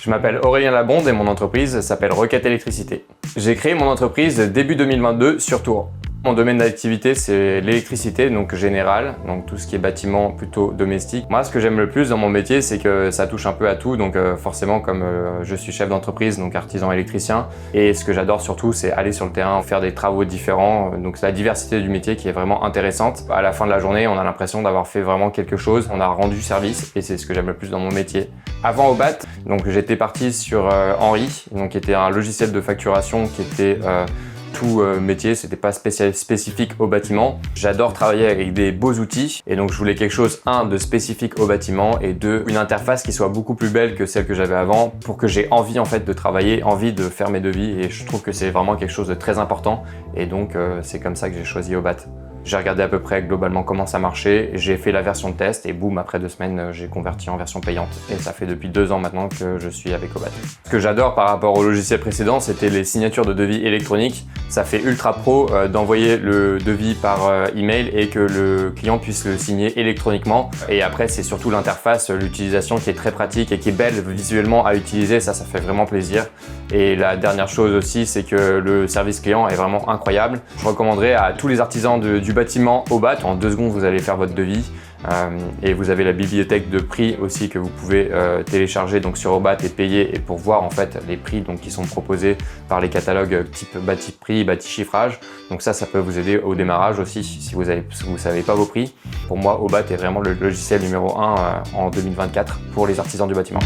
Je m'appelle Aurélien Labonde et mon entreprise s'appelle Requête Électricité. J'ai créé mon entreprise début 2022 sur Tours. Mon domaine d'activité, c'est l'électricité, donc générale, donc tout ce qui est bâtiment plutôt domestique. Moi, ce que j'aime le plus dans mon métier, c'est que ça touche un peu à tout, donc forcément, comme je suis chef d'entreprise, donc artisan électricien, et ce que j'adore surtout, c'est aller sur le terrain, faire des travaux différents, donc c'est la diversité du métier qui est vraiment intéressante. À la fin de la journée, on a l'impression d'avoir fait vraiment quelque chose, on a rendu service, et c'est ce que j'aime le plus dans mon métier. Avant Obat, donc j'étais parti sur Henri, donc qui était un logiciel de facturation qui était tout métier, c'était pas spécifique au bâtiment. J'adore travailler avec des beaux outils et donc je voulais quelque chose, de spécifique au bâtiment et une interface qui soit beaucoup plus belle que celle que j'avais avant pour que j'ai envie en fait de travailler, envie de faire mes devis et je trouve que c'est vraiment quelque chose de très important et donc c'est comme ça que j'ai choisi Obat. J'ai regardé à peu près globalement comment ça marchait, j'ai fait la version de test et boum, après 2 semaines, j'ai converti en version payante. Et ça fait depuis 2 ans maintenant que je suis avec Obat. Ce que j'adore par rapport au logiciel précédent, c'était les signatures de devis électroniques. Ça fait ultra pro d'envoyer le devis par email et que le client puisse le signer électroniquement. Et après, c'est surtout l'interface, l'utilisation qui est très pratique et qui est belle visuellement à utiliser. Ça fait vraiment plaisir. Et la dernière chose aussi, c'est que le service client est vraiment incroyable. Je recommanderais à tous les artisans du bâtiment Obat. En 2 secondes, vous allez faire votre devis. Et vous avez la bibliothèque de prix aussi que vous pouvez télécharger donc sur Obat et payer et pour voir en fait les prix donc, qui sont proposés par les catalogues type bâti prix, bâti chiffrage. Donc ça peut vous aider au démarrage aussi si vous savez pas vos prix. Pour moi, Obat est vraiment le logiciel numéro 1 en 2024 pour les artisans du bâtiment.